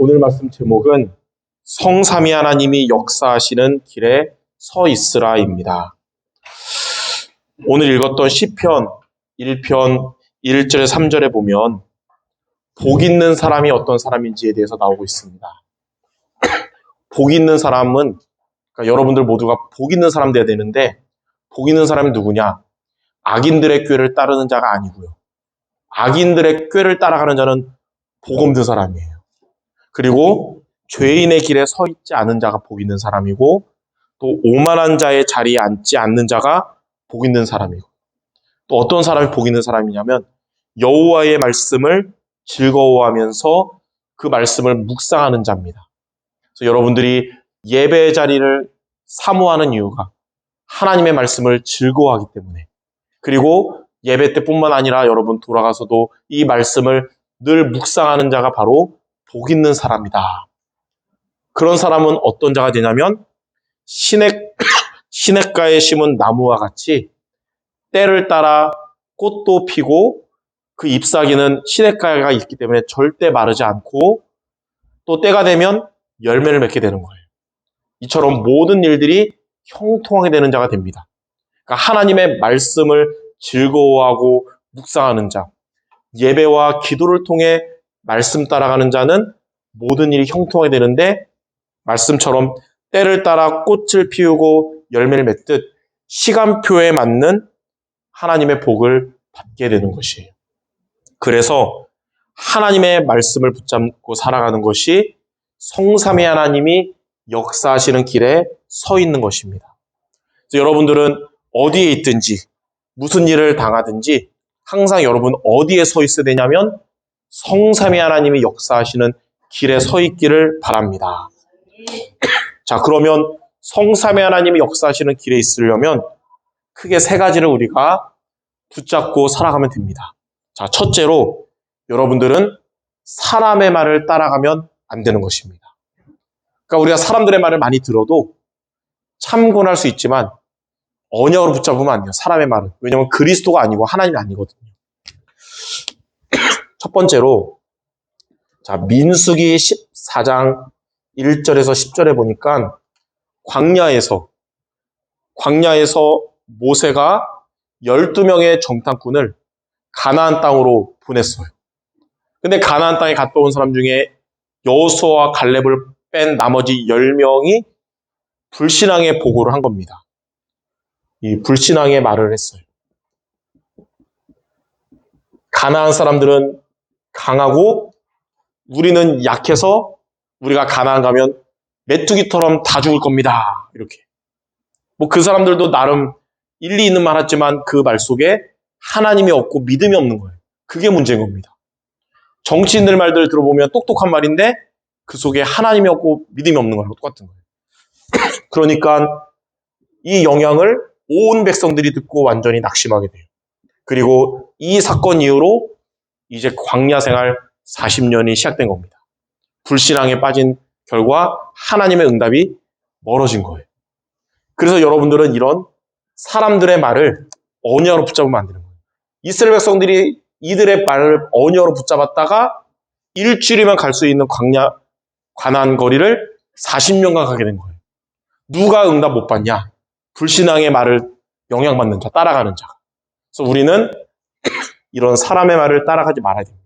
오늘 말씀 제목은 성삼위 하나님이 역사하시는 길에 서 있으라입니다. 오늘 읽었던 시편 1편 1절에 3절에 보면 복 있는 사람이 어떤 사람인지에 대해서 나오고 있습니다. 복 있는 사람은 그러니까 여러분들 모두가 복 있는 사람 돼야 되는데 복 있는 사람이 누구냐? 악인들의 꾀를 따르는 자가 아니고요. 악인들의 꾀를 따라가는 자는 복 없는 사람이에요. 그리고 죄인의 길에 서 있지 않은 자가 복 있는 사람이고 또 오만한 자의 자리에 앉지 않는 자가 복 있는 사람이고 또 어떤 사람이 복 있는 사람이냐면 여호와의 말씀을 즐거워하면서 그 말씀을 묵상하는 자입니다. 그래서 여러분들이 예배의 자리를 사모하는 이유가 하나님의 말씀을 즐거워하기 때문에 그리고 예배 때뿐만 아니라 여러분 돌아가서도 이 말씀을 늘 묵상하는 자가 바로 복 있는 사람이다. 그런 사람은 어떤 자가 되냐면 시냇가에 심은 나무와 같이 때를 따라 꽃도 피고 그 잎사귀는 시냇가가 있기 때문에 절대 마르지 않고 또 때가 되면 열매를 맺게 되는 거예요. 이처럼 모든 일들이 형통하게 되는 자가 됩니다. 그러니까 하나님의 말씀을 즐거워하고 묵상하는 자, 예배와 기도를 통해 말씀 따라가는 자는 모든 일이 형통하게 되는데 말씀처럼 때를 따라 꽃을 피우고 열매를 맺듯 시간표에 맞는 하나님의 복을 받게 되는 것이에요. 그래서 하나님의 말씀을 붙잡고 살아가는 것이 성삼위 하나님이 역사하시는 길에 서 있는 것입니다. 그래서 여러분들은 어디에 있든지 무슨 일을 당하든지 항상 여러분 어디에 서 있어야 되냐면 성삼위 하나님이 역사하시는 길에 서 있기를 바랍니다. 자, 그러면 성삼위 하나님이 역사하시는 길에 있으려면 크게 세 가지를 우리가 붙잡고 살아가면 됩니다. 자, 첫째로 여러분들은 사람의 말을 따라가면 안 되는 것입니다. 그러니까 우리가 사람들의 말을 많이 들어도 참고는 할 수 있지만 언약으로 붙잡으면 안 돼요. 사람의 말은. 왜냐하면 그리스도가 아니고 하나님이 아니거든요. 첫 번째로 자, 민수기 14장 1절에서 10절에 보니까 광야에서 모세가 12명의 정탐꾼을 가나안 땅으로 보냈어요. 근데 가나안 땅에 갔다 온 사람 중에 여호수아와 갈렙을 뺀 나머지 10명이 불신앙의 보고를 한 겁니다. 이 불신앙의 말을 했어요. 가나안 사람들은 강하고 우리는 약해서 우리가 가나안 가면 메뚜기처럼 다 죽을 겁니다. 이렇게. 뭐 그 사람들도 나름 일리 있는 말 했지만 그 말 속에 하나님이 없고 믿음이 없는 거예요. 그게 문제인 겁니다. 정치인들 말들 들어보면 똑똑한 말인데 그 속에 하나님이 없고 믿음이 없는 거랑 똑같은 거예요. 그러니까 이 영향을 온 백성들이 듣고 완전히 낙심하게 돼요. 그리고 이 사건 이후로 이제 광야 생활 40년이 시작된 겁니다. 불신앙에 빠진 결과 하나님의 응답이 멀어진 거예요. 그래서 여러분들은 이런 사람들의 말을 언약으로 붙잡으면 안 되는 거예요. 이스라엘 백성들이 이들의 말을 언약으로 붙잡았다가 일주일이면 갈 수 있는 가나안 거리를 40년간 가게 된 거예요. 누가 응답 못 받냐? 불신앙의 말을 영향받는 자, 따라가는 자. 그래서 우리는 이런 사람의 말을 따라가지 말아야 됩니다.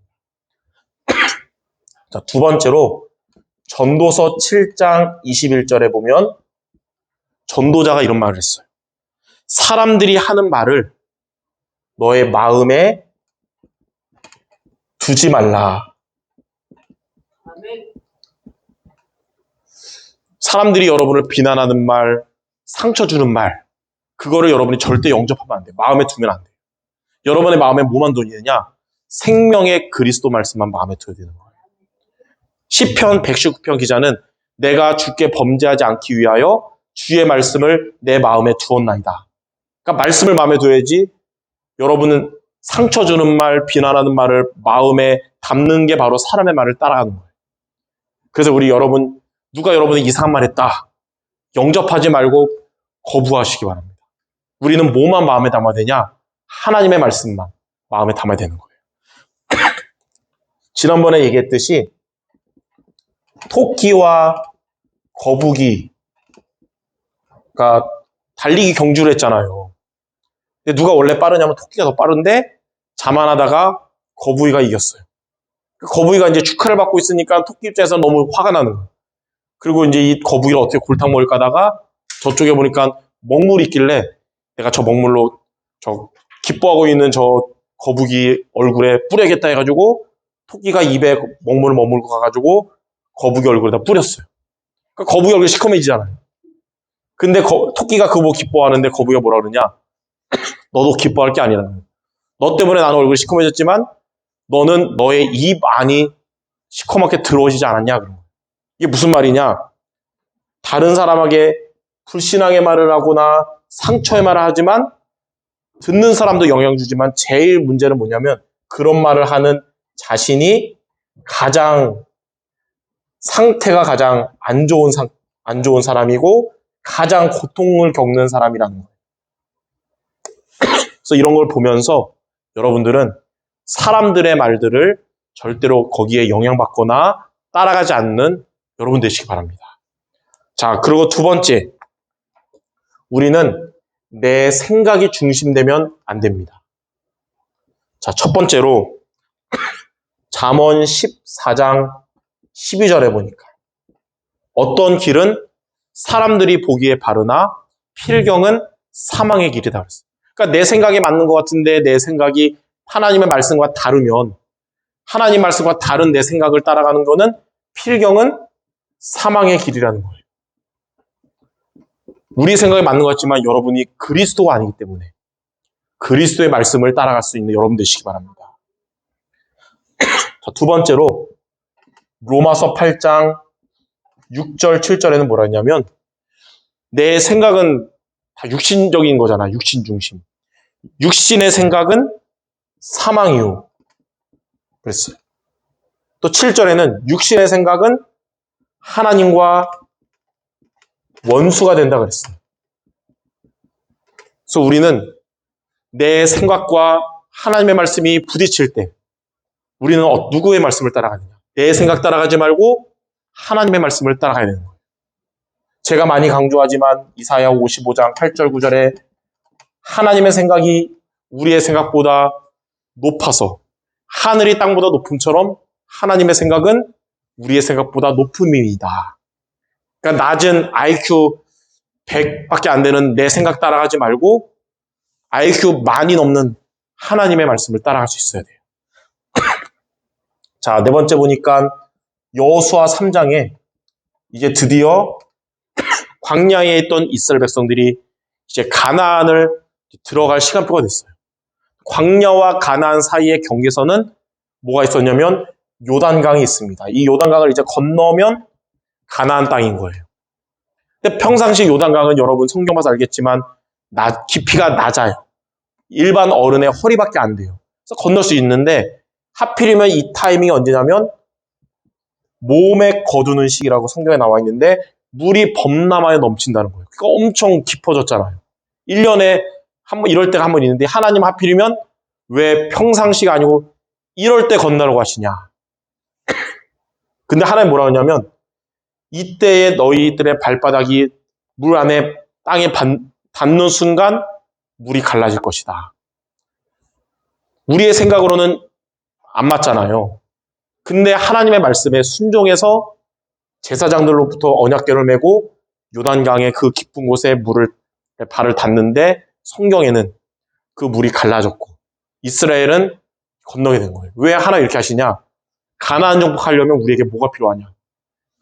자, 두 번째로 전도서 7장 21절에 보면 전도자가 이런 말을 했어요. 사람들이 하는 말을 너의 마음에 두지 말라. 사람들이 여러분을 비난하는 말, 상처 주는 말, 그거를 여러분이 절대 영접하면 안 돼요. 마음에 두면 안 돼요. 여러분의 마음에 뭐만 두느냐? 생명의 그리스도 말씀만 마음에 둬야 되는 거예요. 시편 119편 기자는 내가 주께 범죄하지 않기 위하여 주의 말씀을 내 마음에 두었나이다. 그러니까 말씀을 마음에 둬야지 여러분은 상처 주는 말, 비난하는 말을 마음에 담는 게 바로 사람의 말을 따라가는 거예요. 그래서 누가 여러분이 이상한 말 했다. 영접하지 말고 거부하시기 바랍니다. 우리는 뭐만 마음에 담아야 되냐? 하나님의 말씀만 마음에 담아야 되는 거예요. 지난번에 얘기했듯이 토끼와 거북이가 달리기 경주를 했잖아요. 근데 누가 원래 빠르냐면 토끼가 더 빠른데 자만하다가 거북이가 이겼어요. 거북이가 이제 축하를 받고 있으니까 토끼 입장에서 너무 화가 나는 거예요. 그리고 이제 이 거북이를 어떻게 골탕 먹을까 하다가 저쪽에 보니까 먹물이 있길래 내가 저 먹물로 저 기뻐하고 있는 저 거북이 얼굴에 뿌려야겠다 해가지고 토끼가 입에 먹물을 머물고 가가지고 거북이 얼굴에다 뿌렸어요. 그러니까 거북이 얼굴이 시커매지잖아요. 근데 토끼가 그거 보고 기뻐하는데 거북이가 뭐라 그러냐? 너도 기뻐할 게 아니라. 너 때문에 나는 얼굴이 시커매졌지만 너는 너의 입 안이 시커멓게 들어오지 않았냐? 그런 거예요. 이게 무슨 말이냐? 다른 사람에게 불신앙의 말을 하거나 상처의 말을 하지만 듣는 사람도 영향 주지만 제일 문제는 뭐냐면 그런 말을 하는 자신이 상태가 가장 안 좋은 사람이고 가장 고통을 겪는 사람이라는 거예요. 그래서 이런 걸 보면서 여러분들은 사람들의 말들을 절대로 거기에 영향받거나 따라가지 않는 여러분 되시기 바랍니다. 자, 그리고 두 번째, 우리는 내 생각이 중심되면 안 됩니다. 자, 첫 번째로 잠언 14장 12절에 보니까 어떤 길은 사람들이 보기에 바르나 필경은 사망의 길이다 그랬어요. 그러니까 내 생각이 맞는 것 같은데 내 생각이 하나님의 말씀과 다르면 하나님 말씀과 다른 내 생각을 따라가는 것은 필경은 사망의 길이라는 거예요. 우리 생각이 맞는 것 같지만 여러분이 그리스도가 아니기 때문에 그리스도의 말씀을 따라갈 수 있는 여러분 되시기 바랍니다. 자, 두 번째로 로마서 8장 6절, 7절에는 뭐라 했냐면 내 생각은 다 육신적인 거잖아. 육신 중심. 육신의 생각은 사망이요. 그랬어요. 또 7절에는 육신의 생각은 하나님과 원수가 된다 그랬어요. 그래서 우리는 내 생각과 하나님의 말씀이 부딪힐 때 우리는 누구의 말씀을 따라가느냐? 내 생각 따라가지 말고 하나님의 말씀을 따라가야 되는 거예요. 제가 많이 강조하지만 이사야 55장 8절 9절에 하나님의 생각이 우리의 생각보다 높아서 하늘이 땅보다 높음처럼 하나님의 생각은 우리의 생각보다 높음이다. 그러니까 낮은 IQ 100밖에 안 되는 내 생각 따라가지 말고 IQ 많이 넘는 하나님의 말씀을 따라갈 수 있어야 돼요. 자, 네 번째 보니까 여호수아 3장에 이제 드디어 광야에 있던 이스라엘 백성들이 이제 가나안을 들어갈 시간표가 됐어요. 광야와 가나안 사이의 경계선은 뭐가 있었냐면 요단강이 있습니다. 이 요단강을 이제 건너면 가나안 땅인 거예요. 근데 평상시 요단강은 여러분 성경 봐서 알겠지만 깊이가 낮아요. 일반 어른의 허리밖에 안 돼요. 그래서 건널 수 있는데 하필이면 이 타이밍이 언제냐면 몸에 거두는 시기라고 성경에 나와 있는데 물이 범람하여 넘친다는 거예요. 그러니까 엄청 깊어졌잖아요. 1년에 한번 이럴 때가 한 번 있는데 하나님 하필이면 왜 평상시가 아니고 이럴 때 건너라고 하시냐. 근데 하나님 뭐라 하냐면 이때에 너희들의 발바닥이 물 안에 땅에 닿는 순간 물이 갈라질 것이다. 우리의 생각으로는 안 맞잖아요. 근데 하나님의 말씀에 순종해서 제사장들로부터 언약궤를 메고 요단강의 그 깊은 곳에 발을 닿는데 성경에는 그 물이 갈라졌고 이스라엘은 건너게 된 거예요. 왜 하나님 이렇게 하시냐? 가나안 정복하려면 우리에게 뭐가 필요하냐?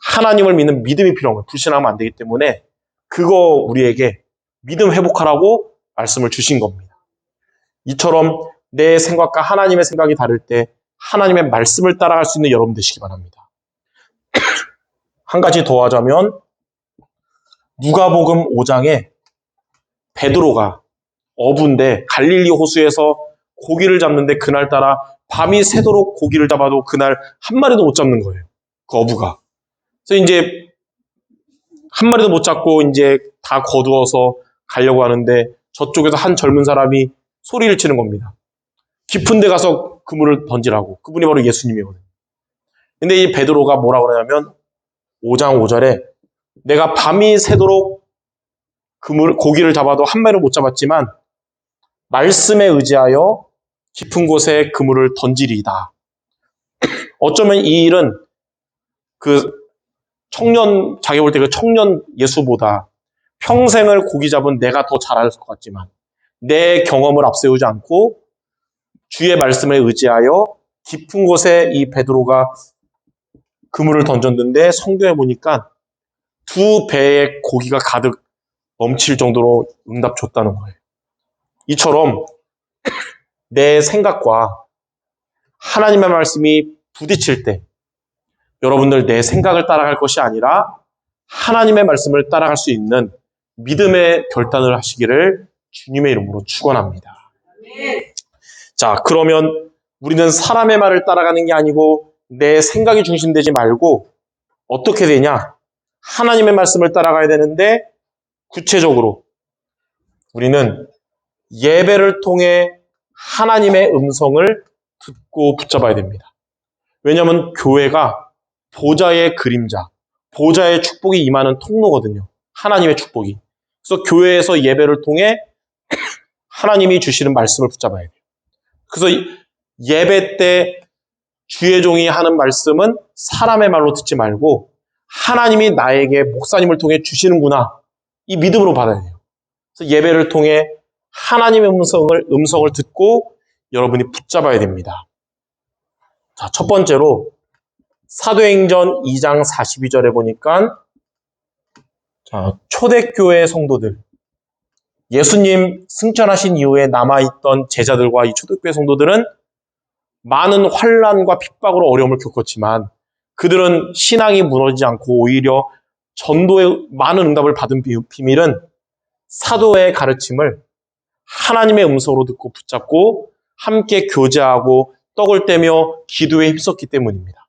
하나님을 믿는 믿음이 필요한 거예요. 불신하면 안 되기 때문에 그거 우리에게 믿음 회복하라고 말씀을 주신 겁니다. 이처럼 내 생각과 하나님의 생각이 다를 때 하나님의 말씀을 따라갈 수 있는 여러분 되시기 바랍니다. 한 가지 더 하자면 누가복음 5장에 베드로가 어부인데 갈릴리 호수에서 고기를 잡는데 그날따라 밤이 새도록 고기를 잡아도 그날 한 마리도 못 잡는 거예요. 그 어부가. 그래서 이제 한 마리도 못 잡고 이제 다 거두어서 가려고 하는데 저쪽에서 한 젊은 사람이 소리를 치는 겁니다. 깊은 데 가서 그물을 던지라고. 그분이 바로 예수님이거든요. 근데 이 베드로가 뭐라고 그러냐면 5장 5절에 내가 밤이 새도록 고기를 잡아도 한 마리를 못 잡았지만 말씀에 의지하여 깊은 곳에 그물을 던지리이다. 어쩌면 이 일은 그 청년, 자기 볼 때 그 청년 예수보다 평생을 고기 잡은 내가 더 잘할 것 같지만 내 경험을 앞세우지 않고 주의 말씀에 의지하여 깊은 곳에 이 베드로가 그물을 던졌는데 성경에 보니까 2배의 고기가 가득 넘칠 정도로 응답 줬다는 거예요. 이처럼 내 생각과 하나님의 말씀이 부딪힐 때 여러분들 내 생각을 따라갈 것이 아니라 하나님의 말씀을 따라갈 수 있는 믿음의 결단을 하시기를 주님의 이름으로 축원합니다. 자, 그러면 우리는 사람의 말을 따라가는 게 아니고 내 생각이 중심되지 말고 어떻게 되냐? 하나님의 말씀을 따라가야 되는데 구체적으로 우리는 예배를 통해 하나님의 음성을 듣고 붙잡아야 됩니다. 왜냐하면 교회가 보좌의 그림자, 보좌의 축복이 임하는 통로거든요. 하나님의 축복이. 그래서 교회에서 예배를 통해 하나님이 주시는 말씀을 붙잡아야 돼요. 그래서 예배 때 주의 종이 하는 말씀은 사람의 말로 듣지 말고 하나님이 나에게 목사님을 통해 주시는구나. 이 믿음으로 받아야 돼요. 그래서 예배를 통해 하나님의 음성을 듣고 여러분이 붙잡아야 됩니다. 자, 첫 번째로 사도행전 2장 42절에 보니까 초대교회 성도들, 예수님 승천하신 이후에 남아있던 제자들과 이 초대교회 성도들은 많은 환난과 핍박으로 어려움을 겪었지만 그들은 신앙이 무너지지 않고 오히려 전도의 많은 응답을 받은 비밀은 사도의 가르침을 하나님의 음성으로 듣고 붙잡고 함께 교제하고 떡을 떼며 기도에 힘썼기 때문입니다.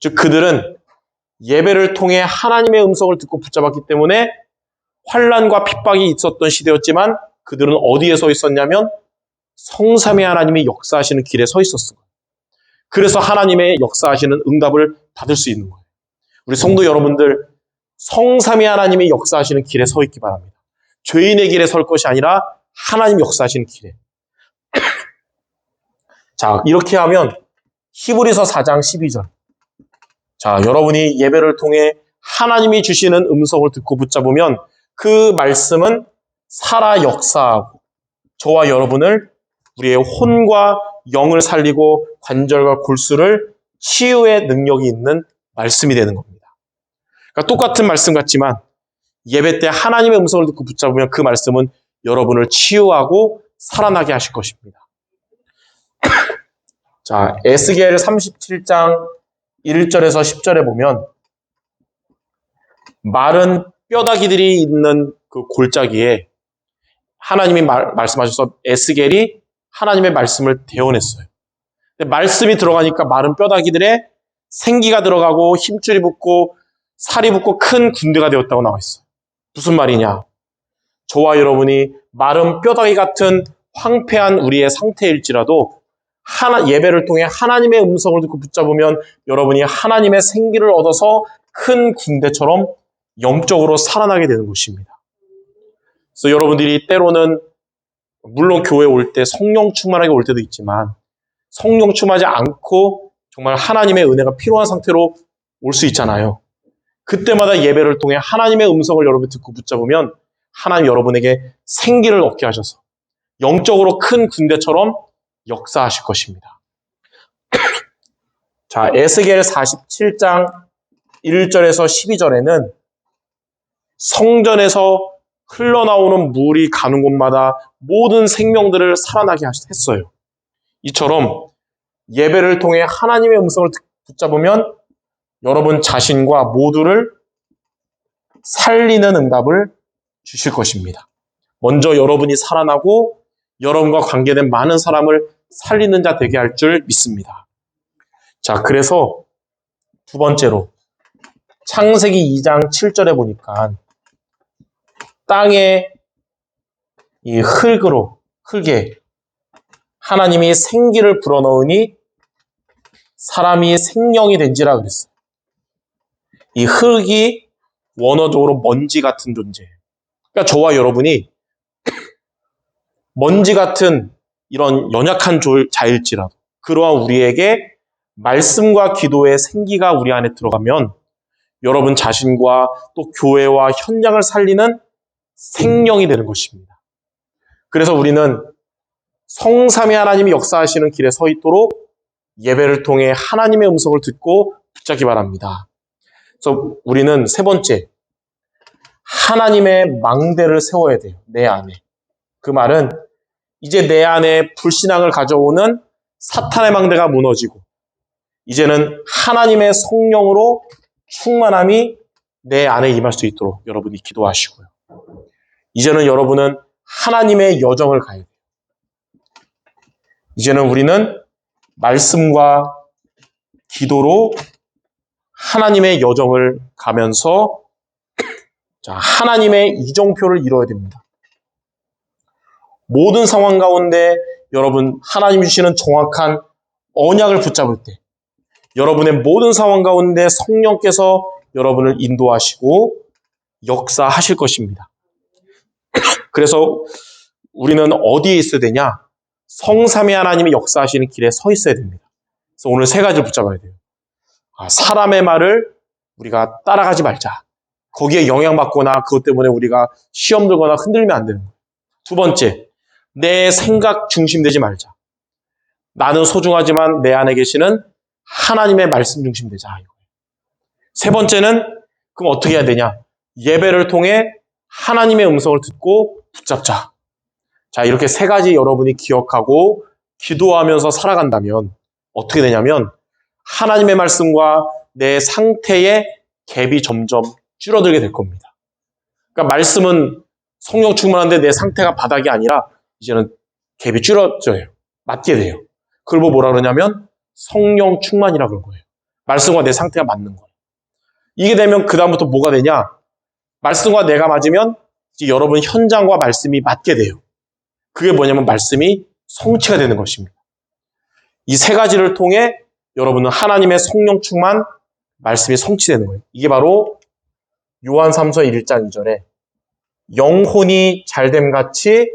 즉 그들은 예배를 통해 하나님의 음성을 듣고 붙잡았기 때문에 환난과 핍박이 있었던 시대였지만 그들은 어디에 서 있었냐면 성삼위 하나님이 역사하시는 길에 서 있었어요. 그래서 하나님의 역사하시는 응답을 받을 수 있는 거예요. 우리 성도 여러분들 성삼위 하나님이 역사하시는 길에 서 있기 바랍니다. 죄인의 길에 설 것이 아니라 하나님 역사하시는 길에. 자, 이렇게 하면 히브리서 4장 12절. 자, 여러분이 예배를 통해 하나님이 주시는 음성을 듣고 붙잡으면 그 말씀은 살아 역사하고 저와 여러분을 우리의 혼과 영을 살리고 관절과 골수를 치유의 능력이 있는 말씀이 되는 겁니다. 그러니까 똑같은 말씀 같지만 예배 때 하나님의 음성을 듣고 붙잡으면 그 말씀은 여러분을 치유하고 살아나게 하실 것입니다. 자, 에스겔 37장 1절에서 10절에 보면 마른 뼈다귀들이 있는 그 골짜기에 하나님이 말씀하셔서 에스겔이 하나님의 말씀을 대언했어요. 근데 말씀이 들어가니까 마른 뼈다귀들에 생기가 들어가고 힘줄이 붙고 살이 붙고 큰 군대가 되었다고 나와 있어요. 무슨 말이냐? 저와 여러분이 마른 뼈다귀 같은 황폐한 우리의 상태일지라도 예배를 통해 하나님의 음성을 듣고 붙잡으면 여러분이 하나님의 생기를 얻어서 큰 군대처럼 영적으로 살아나게 되는 것입니다. 그래서 여러분들이 때로는 물론 교회에 올 때 성령 충만하게 올 때도 있지만 성령 충만하지 않고 정말 하나님의 은혜가 필요한 상태로 올 수 있잖아요. 그때마다 예배를 통해 하나님의 음성을 여러분이 듣고 붙잡으면 하나님 여러분에게 생기를 얻게 하셔서 영적으로 큰 군대처럼 역사하실 것입니다. 자, 에스겔 47장 1절에서 12절에는 성전에서 흘러나오는 물이 가는 곳마다 모든 생명들을 살아나게 했어요. 이처럼 예배를 통해 하나님의 음성을 붙잡으면 여러분 자신과 모두를 살리는 응답을 주실 것입니다. 먼저 여러분이 살아나고 여러분과 관계된 많은 사람을 살리는 자 되게 할 줄 믿습니다. 자, 그래서 두 번째로 창세기 2장 7절에 보니까 땅에 이 흙에 하나님이 생기를 불어넣으니 사람이 생명이 된지라 그랬어요. 이 흙이 원어적으로 먼지 같은 존재예요. 그러니까 저와 여러분이 먼지 같은 이런 연약한 자일지라도 그러한 우리에게 말씀과 기도의 생기가 우리 안에 들어가면 여러분 자신과 또 교회와 현장을 살리는 생명이 되는 것입니다. 그래서 우리는 성삼위 하나님이 역사하시는 길에 서 있도록 예배를 통해 하나님의 음성을 듣고 붙잡기 바랍니다. 그래서 우리는 세 번째, 하나님의 망대를 세워야 돼요. 내 안에. 그 말은 이제 내 안에 불신앙을 가져오는 사탄의 망대가 무너지고 이제는 하나님의 성령으로 충만함이 내 안에 임할 수 있도록 여러분이 기도하시고요. 이제는 여러분은 하나님의 여정을 가야 돼요. 이제는 우리는 말씀과 기도로 하나님의 여정을 가면서 하나님의 이정표를 이뤄야 됩니다. 모든 상황 가운데 여러분 하나님 주시는 정확한 언약을 붙잡을 때 여러분의 모든 상황 가운데 성령께서 여러분을 인도하시고 역사하실 것입니다. 그래서 우리는 어디에 있어야 되냐? 성삼위 하나님이 역사하시는 길에 서 있어야 됩니다. 그래서 오늘 세 가지를 붙잡아야 돼요. 사람의 말을 우리가 따라가지 말자. 거기에 영향받거나 그것 때문에 우리가 시험 들거나 흔들리면 안 되는 거예요. 두 번째, 내 생각 중심되지 말자. 나는 소중하지만 내 안에 계시는 하나님의 말씀 중심되자. 세 번째는 그럼 어떻게 해야 되냐? 예배를 통해 하나님의 음성을 듣고 붙잡자. 자, 이렇게 세 가지 여러분이 기억하고 기도하면서 살아간다면 어떻게 되냐면 하나님의 말씀과 내 상태의 갭이 점점 줄어들게 될 겁니다. 그러니까 말씀은 성령 충만한데 내 상태가 바닥이 아니라 이제는 갭이 줄어져요. 맞게 돼요. 그걸 보고 뭐라 그러냐면 성령 충만이라 그런 거예요. 말씀과 내 상태가 맞는 거예요. 이게 되면 그 다음부터 뭐가 되냐? 말씀과 내가 맞으면 이제 여러분 현장과 말씀이 맞게 돼요. 그게 뭐냐면 말씀이 성취가 되는 것입니다. 이 세 가지를 통해 여러분은 하나님의 성령 충만, 말씀이 성취되는 거예요. 이게 바로 요한 3서 1장 2절에 영혼이 잘됨 같이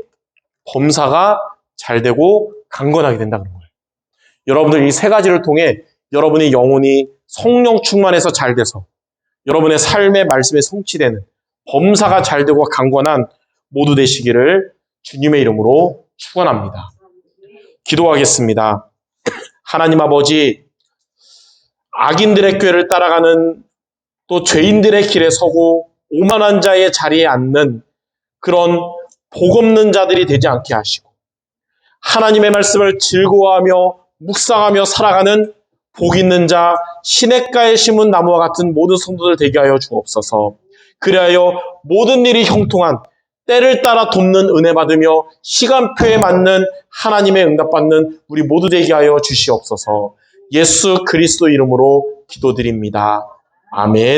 범사가 잘되고 강건하게 된다 그런 거예요. 여러분들 이 세 가지를 통해 여러분의 영혼이 성령 충만해서 잘돼서 여러분의 삶의 말씀에 성취되는 범사가 잘되고 강건한 모두 되시기를 주님의 이름으로 축원합니다. 기도하겠습니다. 하나님 아버지, 악인들의 꾀를 따라가는 또 죄인들의 길에 서고 오만한 자의 자리에 앉는 그런 복 없는 자들이 되지 않게 하시고 하나님의 말씀을 즐거워하며 묵상하며 살아가는 복 있는 자, 시냇가에 심은 나무와 같은 모든 성도들 되게 하여 주옵소서. 그리하여 모든 일이 형통한 때를 따라 돕는 은혜 받으며 시간표에 맞는 하나님의 응답받는 우리 모두 되게 하여 주시옵소서. 예수 그리스도 이름으로 기도드립니다. 아멘.